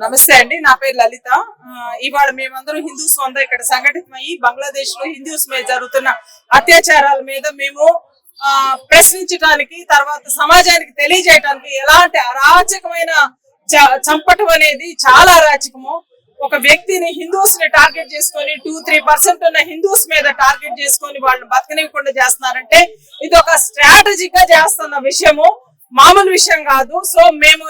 నమస్తే అండి, నా పేరు లలిత. ఇవాళ మేమందరం హిందూస్ అంతా ఇక్కడ సంఘటితమయ్యి బంగ్లాదేశ్ లో హిందూస్ మీద జరుగుతున్న అత్యాచారాల మీద మేము ప్రశ్నించడానికి, తర్వాత సమాజానికి తెలియజేయడానికి ఎలాంటి అరాచకమైన చంపటం అనేది చాలా అరాచకము. ఒక వ్యక్తిని హిందూస్ ని టార్గెట్ చేసుకొని 2-3% ఉన్న హిందూస్ మీద టార్గెట్ చేసుకొని వాళ్ళు బతకనివ్వకుండా చేస్తున్నారంటే ఇది ఒక స్ట్రాటజిక్ గా చేస్తున్న విషయము, మామూలు విషయం కాదు. సో మేము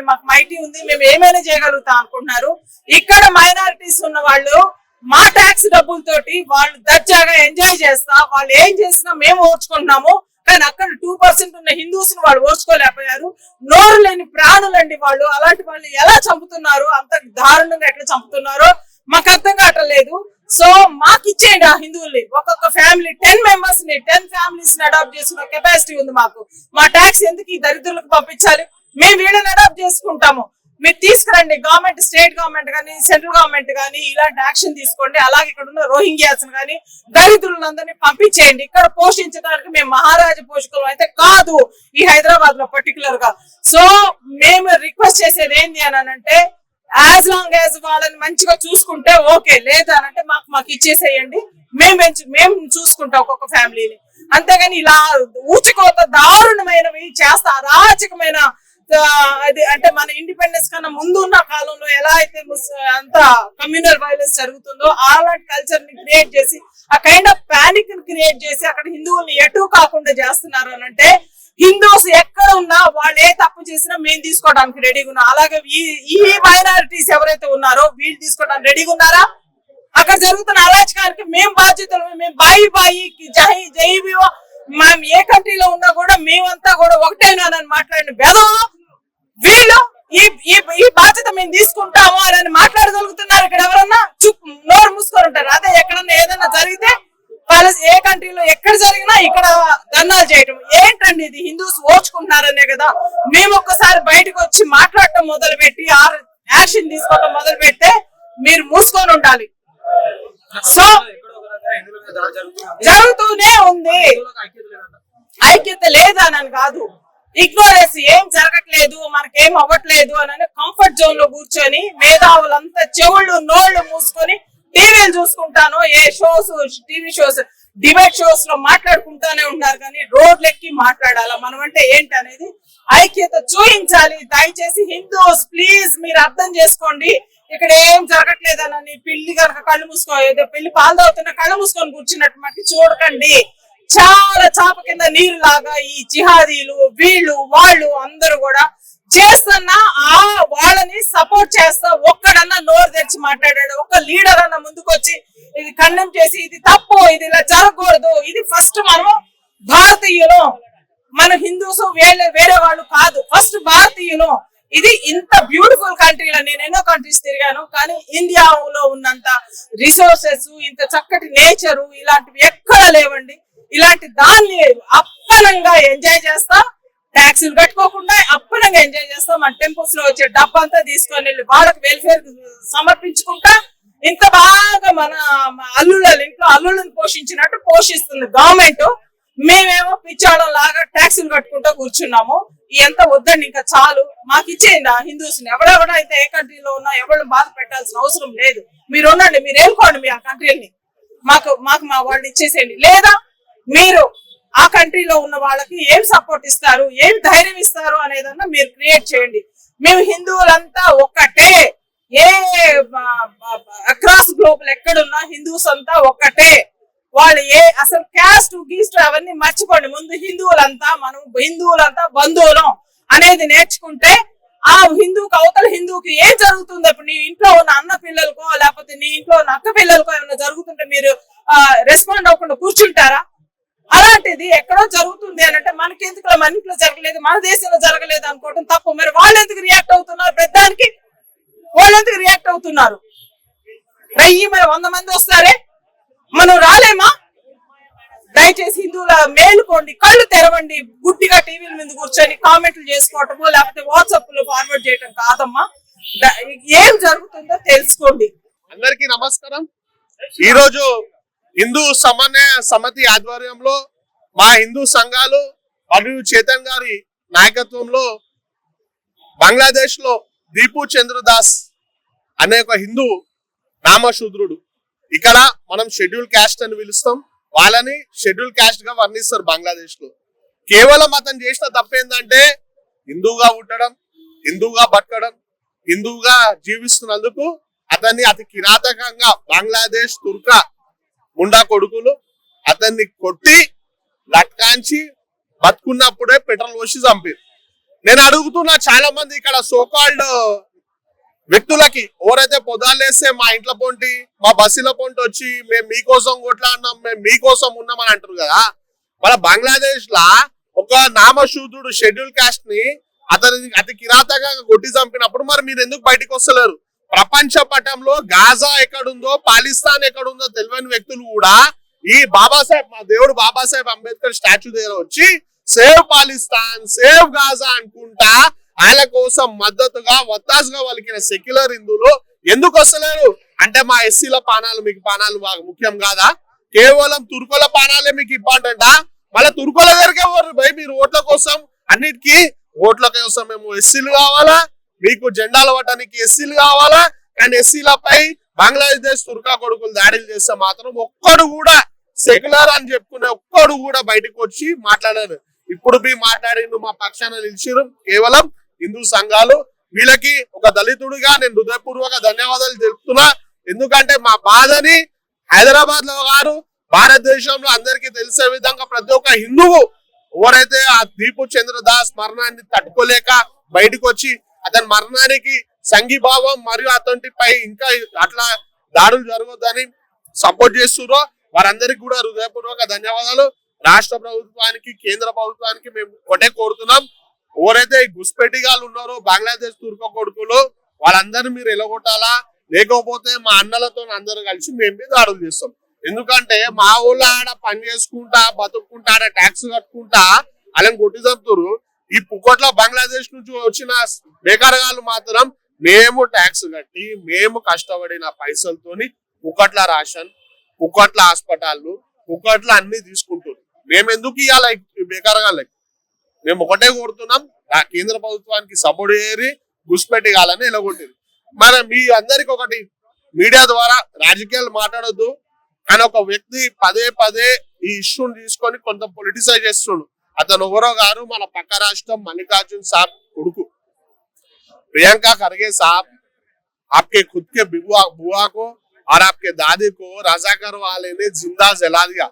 మాకు మైటీ ఉంది, మేము ఏమైనా చేయగలుగుతాం అనుకుంటున్నారు. ఇక్కడ మైనారిటీస్ ఉన్న వాళ్ళు మా ట్యాక్స్ డబ్బులతోటి వాళ్ళు దర్జాగా ఎంజాయ్ చేస్తా, వాళ్ళు ఏం చేసినా మేము ఓర్చుకుంటున్నాము. కానీ అక్కడ 2% ఉన్న హిందూస్ ని వాళ్ళు ఓర్చుకోలేకపోయారు. నోరు లేని ప్రాణులండి వాళ్ళు. అలాంటి వాళ్ళు ఎలా చంపుతున్నారు, అంత దారుణంగా ఎట్లా చంపుతున్నారో మాకు అర్థం కావట్లేదు. సో మాకు ఇచ్చేయండి ఆ హిందువుల్ని, ఒక్కొక్క ఫ్యామిలీ 10 మెంబర్స్ ని 10 ఫ్యామిలీస్ ని అడాప్ట్ చేసుకున్న కెపాసిటీ ఉంది మాకు. మా ట్యాక్స్ ఎందుకు ఈ దరిద్రులకు పంపించాలి? మేము వీళ్ళని అడాప్ట్ చేసుకుంటాము. మీరు తీసుకురండి, గవర్నమెంట్, స్టేట్ గవర్నమెంట్ కానీ సెంట్రల్ గవర్నమెంట్ కానీ ఇలాంటి యాక్షన్ తీసుకోండి. అలాగే ఇక్కడ ఉన్న రోహింగ్యాస్ కానీ దరిద్రులందరినీ పంపించేయండి. ఇక్కడ పోషించడానికి మేము మహారాజా పోషకులు అయితే కాదు ఈ హైదరాబాద్ లో పర్టికులర్ గా. సో మేము రిక్వెస్ట్ చేసేది ఏంటి అని అంటే, యాజ్ లాంగ్ యాజ్ వాళ్ళని మంచిగా చూసుకుంటే ఓకే, లేదనంటే మాకు ఇచ్చేసేయండి, మేము చూసుకుంటాం ఒక్కొక్క ఫ్యామిలీని. అంతేగాని ఇలా ఊచకోత దారుణమైనవి చేస్తా అరాచకమైన అది అంటే మన ఇండిపెండెన్స్ కన్నా ముందు ఉన్న కాలంలో ఎలా అయితే అంత కమ్యూనల్ వైలెన్స్ జరుగుతుందో అలాంటి కల్చర్ ని క్రియేట్ చేసి, ఆ కైండ్ ఆఫ్ పానిక్ ని క్రియేట్ చేసి అక్కడ హిందువుల్ని ఎటు కాకుండా చేస్తున్నారు అని అంటే, హిందూస్ ఎక్కడ ఉన్నా వాళ్ళు ఏ తప్పు చేసినా మేము తీసుకోవడానికి రెడీగా ఉన్నాం. అలాగే ఈ మైనారిటీస్ ఎవరైతే ఉన్నారో వీళ్ళు తీసుకోవడానికి రెడీగా ఉన్నారా? అక్కడ జరుగుతున్న అరాచకానికి మేము బాధ్యతలు. మేము బాయి జైబీవో మేము ఏ కంట్రీలో ఉన్నా కూడా మేమంతా కూడా ఒకటేనానని మాట్లాడిన బెదవ వీళ్ళు ఈ బాధ్యత మేము తీసుకుంటాము అని మాట్లాడగలుగుతున్నారు. ఇక్కడ ఎవరన్నా నోరు మూసుకొని ఉంటారు. అదే ఎక్కడన్నా ఏదన్నా జరిగితే ఏ కంట్రీలో ఎక్కడ జరిగినా ఇక్కడ ధర్నాలు చేయటం ఏంటండి? ఇది హిందూస్ ఓర్చుకుంటున్నారనే కదా. మేము ఒక్కసారి బయటకు వచ్చి మాట్లాడటం మొదలు పెట్టి యాక్షన్ తీసుకోవటం మొదలు పెడితే మీరు మూసుకొని ఉండాలి. సో జరుగుతూనే ఉంది, ఐక్యత లేదని కాదు, ఇగ్నోరెన్స్, ఏం జరగట్లేదు మనకేం అవ్వట్లేదు అని కంఫర్ట్ జోన్ లో కూర్చొని మేధావులంతా చెవుళ్ళు నోళ్లు మూసుకొని టీవీలు చూసుకుంటాను, ఏ shows TV shows debate shows లో మాట్లాడుకుంటానే ఉన్నారు. కానీ రోడ్లెక్కి మాట్లాడాలా మనం అంటే ఏంటి అనేది ఐక్యత చూపించాలి. దయచేసి హిందూస్ ప్లీజ్ మీరు అర్థం చేసుకోండి. ఇక్కడ ఏం జరగట్లేదనని పిల్లి కనుక కళ్ళు మూసుకో, ఏదో పిల్లి పాలు తాగుతున్న కళ్ళు మూసుకొని కూర్చున్నట్టు మట్టి చూడకండి. చాలా చాప కింద నీరు లాగా ఈ జిహాదీలు వీళ్ళు వాళ్ళు అందరూ కూడా చేస్తున్నా వాళ్ళని సపోర్ట్ చేస్తా. ఒక్కడన్నా నోరు తెరిచి మాట్లాడాడు, ఒక్క లీడర్ అన్న ముందుకు వచ్చి ఇది ఖండం చేసి ఇది తప్పు, ఇది ఇలా జరగకూడదు. ఇది ఫస్ట్ మనము భారతీయులు, మన హిందూస్ వేరే వాళ్ళు కాదు, ఫస్ట్ భారతీయులు. ఇది ఇంత బ్యూటిఫుల్ కంట్రీలో నేను ఎన్నో కంట్రీస్ తిరిగాను, కానీ ఇండియాలో ఉన్నంత రిసోర్సెస్, ఇంత చక్కటి నేచరు ఇలాంటివి ఎక్కడ లేవండి. ఇలాంటి దాన్ని అప్పనంగా ఎంజాయ్ చేస్తా, ట్యాక్సీలు కట్టుకోకుండా అప్పనంగా ఎంజాయ్ చేస్తాం. మన టెంపుల్స్ లో వచ్చే డబ్బంతా తీసుకొని వెళ్ళి వాళ్ళకి వెల్ఫేర్ సమర్పించుకుంటా ఇంత బాగా మన ఇంట్లో అల్లుళ్ళని పోషించినట్టు పోషిస్తుంది గవర్నమెంట్. మేమేమో పిచ్చాడం లాగా ట్యాక్సీలు కట్టుకుంటూ కూర్చున్నాము. ఎంత వద్దండి, ఇంకా చాలు, మాకు ఇచ్చేయండి ఆ హిందూస్ ని. ఎవరెవరైతే ఏ కంట్రీలో ఉన్నా ఎవరు బాధ పెట్టాల్సిన అవసరం లేదు. మీరు ఉండండి, మీరు ఏలుకోండి మీ ఆ కంట్రీని, మాకు మా వాళ్ళని ఇచ్చేసేయండి. లేదా మీరు ఆ కంట్రీలో ఉన్న వాళ్ళకి ఏం సపోర్ట్ ఇస్తారు, ఏం ధైర్యం ఇస్తారు అనేదన్నా మీరు క్రియేట్ చేయండి. మేము హిందువులంతా ఒక్కటే, ఏ అక్రాస్ గ్లోబల్ ఎక్కడున్నా హిందూస్ అంతా ఒక్కటే. వాళ్ళు అసలు క్యాస్ట్ గీస్ట్ అవన్నీ మర్చిపోండి. ముందు హిందువులంతా బంధువులం అనేది నేర్చుకుంటే ఆ హిందూకి అవతల హిందూకి ఏం జరుగుతుంది. ఇప్పుడు నీ ఇంట్లో ఉన్న అన్న పిల్లలకో లేకపోతే నీ ఇంట్లో ఉన్న అక్క పిల్లలకో ఏమైనా జరుగుతుంటే మీరు రెస్పాండ్ అవ్వకుండా కూర్చుంటారా? అలాంటిది ఎక్కడో జరుగుతుంది అని అంటే మనకెందుకు మన ఇంట్లో జరగలేదు, మన దేశంలో జరగలేదు అనుకోవడం తప్పు. మరి వాళ్ళు ఎందుకు రియాక్ట్ అవుతున్నారు? పెద్దానికి వాళ్ళు ఎందుకు రియాక్ట్ అవుతున్నారు? మరి 100 మంది వస్తారే, మనం రాలేమా? దయచేసి హిందువుల మేలుకోండి, కళ్ళు తెరవండి. గుడ్డిగా టీవీల మీద కూర్చొని కామెంట్లు చేసుకోవటమో లేకపోతే వాట్సాప్ లో ఫార్వర్డ్ చేయటం కాదమ్మా. ఏం జరుగుతుందో తెలుసుకోండి. అందరికీ నమస్కారం. ఈ రోజు హిందూ సమన్వయ సమితి ఆధ్వర్యంలో మా హిందూ సంఘాలు మరియు చేతన్ గారి నాయకత్వంలో బంగ్లాదేశ్ లో దీపు చంద్రదాస్ అనే ఒక హిందూ నామశూద్రుడు. ఇక్కడ మనం షెడ్యూల్ క్యాస్ట్ అని పిలుస్తాం, వాళ్ళని షెడ్యూల్ క్యాస్ట్ గా వర్ణిస్తారు బంగ్లాదేశ్ లో. కేవలం అతను చేసిన తప్పేందంటే హిందూగా పుట్టడం, హిందూగా బతకడం, హిందూగా జీవిస్తున్నందుకు అతన్ని అతి కిరాతకంగా బంగ్లాదేశ్ తుర్కా ముండా కొడుకులు అతన్ని కొట్టి లట్కాంచి బతుకున్నప్పుడే పెట్రోల్ పోసి చంపారు. నేను అడుగుతున్నా చాలా మంది ఇక్కడ సోకాల్డ్ వ్యక్తులకి, ఎవరైతే పొదాలేస్తే మా ఇంట్లో పొంటి మా బస్సులో పొంటి వచ్చి మేము మీకోసం కొట్లాడినాం, మేము మీకోసం ఉన్నామని అంటారు కదా. మన బంగ్లాదేశ్ లా ఒక నామశూద్రుడు షెడ్యూల్ కాస్ట్ ని అతని అతి కిరాతగా కొట్టి చంపినప్పుడు మరి మీరు ఎందుకు బయటకు వస్తలేరు? ప్రపంచ పటంలో గాజా ఎక్కడుందో, పాకిస్తాన్ ఎక్కడుందో తెలియని వ్యక్తులు కూడా ఈ బాబాసాహెబ్, మా దేవుడు బాబాసాహెబ్ అంబేద్కర్ స్టాచ్యూ దగ్గర వచ్చి సేవ్ పాకిస్తాన్, సేవ్ గాజా అనుకుంటా ఆయన కోసం మద్దతుగా వత్తాసుగా వలికిన సెక్యులర్ హిందువులు ఎందుకు వస్తలేరు అంటే మా ఎస్సీల పానాలు మీకు పానాలు బాగా ముఖ్యం కాదా? కేవలం తుర్కుల పానాలే మీకు ఇంపార్టెంటా? మళ్ళీ తుర్కుల దగ్గరకే పోరు మీరు ఓట్ల కోసం. అన్నిటికీ ఓట్ల కోసం మేము ఎస్సీలు కావాలా, మీకు జెండాలు పట్టడానికి ఎస్సీలు కావాలా. కానీ ఎస్సీలపై బంగ్లాదేశ్ తుర్కా కొడుకులు దాడులు చేస్తే మాత్రం ఒక్కడు కూడా సెక్యులర్ అని చెప్పుకునే ఒక్కడు కూడా బయటకు వచ్చి మాట్లాడారు. ఇప్పుడు మీ మాట్లాడిండు, మా పక్షాన నిలిచిరు కేవలం హిందూ సంఘాలు. వీళ్ళకి ఒక దళితుడిగా నేను హృదయపూర్వక ధన్యవాదాలు తెలుపుతున్నా. ఎందుకంటే మా బాధని హైదరాబాద్ లో గారు భారతదేశంలో అందరికీ తెలిసే విధంగా ప్రతి ఒక్క హిందువు ఎవరైతే ఆ దీపు చంద్రదాస్ మరణాన్ని తట్టుకోలేక బయటకు వచ్చి అతని మరణానికి సంఘీభావం మరియు అతనిపై ఇంకా అట్లా దాడులు జరగొద్దని సపోర్ట్ చేస్తుర్రో వారందరికీ కూడా హృదయపూర్వక ధన్యవాదాలు. రాష్ట్ర ప్రభుత్వానికి, కేంద్ర ప్రభుత్వానికి మేము ఒకటే కోరుతున్నాం, ఎవరైతే గుస్పెట్టిగాళ్ళు ఉన్నారో బంగ్లాదేశ్ తుర్క కొడుకులు వాళ్ళందరినీ మీరు ఎలగొట్టాలా, లేకపోతే మా అన్నలతో అందరూ కలిసి మేము మీద దాడులు చేస్తాం. ఎందుకంటే మా ఊళ్ళో ఆడ పని చేసుకుంటా బతుక్కుంటా ఆడ ట్యాక్స్ కట్టుకుంటా వాళ్ళని కొట్టి చంపుతారు. ఈ పుక్కట్ల బంగ్లాదేశ్ నుంచి వచ్చిన బేకారగాళ్ళు మాత్రం మేము ట్యాక్స్ కట్టి మేము కష్టపడిన పైసలతోని పుక్కట్ల రేషన్, పుక్కట్ల హాస్పిటల్, పుక్కట్ల అన్ని తీసుకుంటారు. మేము ఎందుకు ఇవ్వాలి బేకారగాళ్ళకి? మేము ఒకటే కోరుతున్నాం, కేంద్ర ప్రభుత్వానికి సపోర్ట్ చేయరి, గుస్పెట్టిగాలని ఎలగొట్టింది. మరి మీ అందరికి ఒకటి, మీడియా ద్వారా రాజకీయాలు మాట్లాడొద్దు, కానీ ఒక వ్యక్తి పదే పదే ఈ ఇష్యూని తీసుకొని కొంత పొలిటిసైజ్ చేస్తుండు. అతను ఎవరో గారు మన పక్క రాష్ట్రం మల్లికార్జున్ సాబ్ కొడుకు प्रियंका खरगे साहब, आपके खुद के बुआ को और आपके दादी को रजाकार वाले ने जिंदा जला दिया।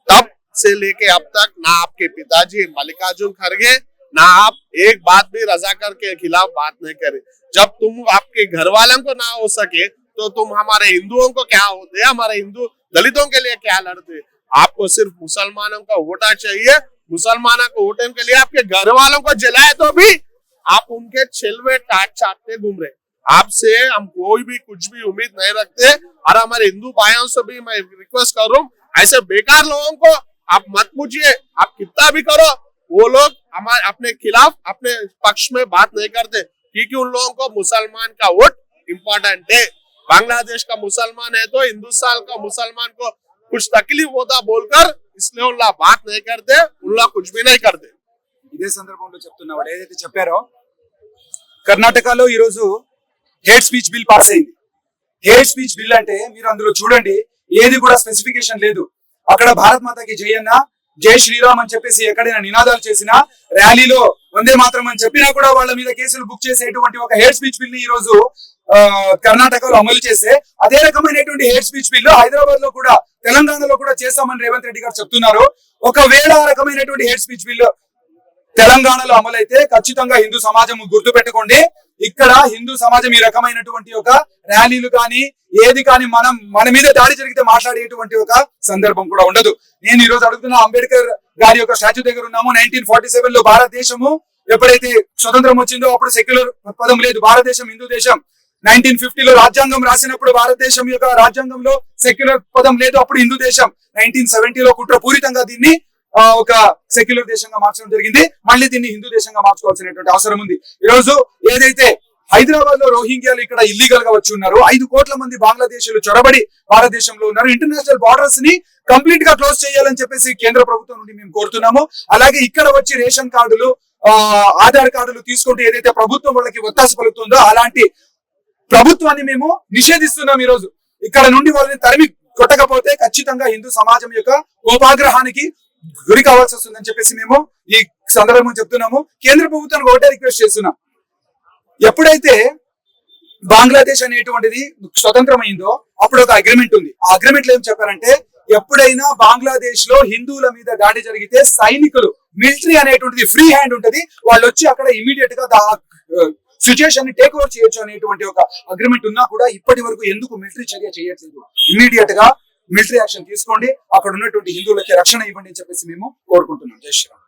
तब से लेके अब तक ना आपके पिताजी मल्लिकार्जुन खरगे ना आप एक बात भी रजाकार के खिलाफ बात नहीं करे। जब तुम आपके घर वालों को ना हो सके तो तुम हमारे हिंदुओं को क्या होते, हमारे हिंदू दलितों के लिए क्या लड़ते? आपको सिर्फ मुसलमानों का वोटा चाहिए। मुसलमानों को वोटने के लिए आपके घर वालों को जलाए तो भी आप उनके छिलवे काट चाटते घूम रहे। आपसे हम कोई भी कुछ भी उम्मीद नहीं रखते। और हमारे हिंदू भाइयों से भी मैं रिक्वेस्ट कर रहा हूँ, ऐसे बेकार लोगों को आप मत पूछिए। आप कितना भी करो, वो लोग हमारे अपने खिलाफ अपने पक्ष में बात नहीं करते, क्योंकि उन लोगों को मुसलमान का वोट इम्पोर्टेंट है। बांग्लादेश का मुसलमान है तो हिंदुस्तान का मुसलमान को कुछ तकलीफ होता बोलकर इसलिए उन लोग बात नहीं करते, उन लोग कुछ भी नहीं करते। ఇదే సందర్భంలో చెప్తున్నా, వాడు ఏదైతే చెప్పారో కర్ణాటకలో ఈ రోజు హేట్ స్పీచ్ బిల్ పాస్ అయింది. హేట్ స్పీచ్ బిల్ అంటే మీరు అందులో చూడండి, ఏది కూడా స్పెసిఫికేషన్ లేదు. అక్కడ భారత్ మాతకి జై అన్న, జై శ్రీరామ్ అని చెప్పేసి ఎక్కడైనా నినాదాలు చేసినా, ర్యాలీలో వందే మాత్రం అని చెప్పినా కూడా వాళ్ళ మీద కేసులు బుక్ చేసేటువంటి ఒక హేట్ స్పీచ్ బిల్ ని ఈ రోజు కర్ణాటకలో అమలు చేసే అదే రకమైనటువంటి హేట్ స్పీచ్ బిల్ హైదరాబాద్ లో కూడా, తెలంగాణలో కూడా చేస్తామని రేవంత్ రెడ్డి గారు చెప్తున్నారు. ఒకవేళ ఆ రకమైనటువంటి హేట్ స్పీచ్ బిల్ తెలంగాణలో అమలైతే ఖచ్చితంగా హిందూ సమాజం గుర్తు పెట్టుకోండి, ఇక్కడ హిందూ సమాజం ఈ రకమైనటువంటి ఒక ర్యాలీలు కానీ ఏది కానీ మన మీద దాడి జరిగితే మాట్లాడేటువంటి ఒక సందర్భం కూడా ఉండదు. నేను ఈ రోజు అడుగుతున్న, అంబేద్కర్ గారి యొక్క స్టాచ్యూ దగ్గర ఉన్నాము. 1947 లో భారతదేశము ఎప్పుడైతే స్వతంత్రం వచ్చిందో అప్పుడు సెక్యులర్ పదం లేదు, భారతదేశం హిందూ దేశం. 1950లో రాజ్యాంగం రాసినప్పుడు భారతదేశం యొక్క రాజ్యాంగంలో సెక్యులర్ పదం లేదు, అప్పుడు హిందూ దేశం. 1970లో కుట్రపూరితంగా దీన్ని ఒక సెక్యులర్ దేశంగా మార్చడం జరిగింది. మళ్ళీ దీన్ని హిందూ దేశంగా మార్చుకోవాల్సినటువంటి అవసరం ఉంది. ఈ రోజు ఏదైతే హైదరాబాద్ లో రోహింగ్యాలు ఇక్కడ ఇల్లీగల్ గా వచ్చి ఉన్నారు, 5 కోట్ల మంది బంగ్లాదేశీయులు చొరబడి భారతదేశంలో ఉన్నారు. ఇంటర్నేషనల్ బార్డర్స్ ని కంప్లీట్ గా క్లోజ్ చేయాలని చెప్పేసి కేంద్ర ప్రభుత్వం నుండి మేము కోరుతున్నాము. అలాగే ఇక్కడ వచ్చి రేషన్ కార్డులు ఆధార్ కార్డులు తీసుకుంటూ ఏదైతే ప్రభుత్వం వాళ్ళకి ఒత్తాస పలుకుతుందో అలాంటి ప్రభుత్వాన్ని మేము నిషేధిస్తున్నాం. ఈ రోజు ఇక్కడ నుండి వాళ్ళని తరిమి కొట్టకపోతే ఖచ్చితంగా హిందూ సమాజం యొక్క కోపాగ్రహానికి గురి కావాల్సి వస్తుందని చెప్పేసి మేము ఈ సందర్భంగా చెప్తున్నాము. కేంద్ర ప్రభుత్వానికి ఒకటే రిక్వెస్ట్ చేస్తున్నాం, ఎప్పుడైతే బంగ్లాదేశ్ అనేటువంటిది స్వతంత్రమైందో అప్పుడు ఒక అగ్రిమెంట్ ఉంది. ఆ అగ్రిమెంట్ లో ఏం చెప్పారంటే, ఎప్పుడైనా బంగ్లాదేశ్ లో హిందువుల మీద దాడి జరిగితే సైనికులు, మిలిటరీ అనేటువంటిది ఫ్రీ హ్యాండ్ ఉంటది, వాళ్ళు వచ్చి అక్కడ ఇమీడియట్ గా సిచ్యుయేషన్ ని టేక్ ఓవర్ చేయొచ్చు అనేటువంటి ఒక అగ్రిమెంట్ ఉన్నా కూడా ఇప్పటి వరకు ఎందుకు మిలిటరీ చర్య చేయట్లేదు? ఇమీడియట్ గా మిలిటరీ యాక్షన్ తీసుకోండి, అక్కడ ఉన్నటువంటి హిందువులకి రక్షణ ఇవ్వండి అని చెప్పేసి మేము కోరుకుంటున్నాం. జై శ్రీరామ్.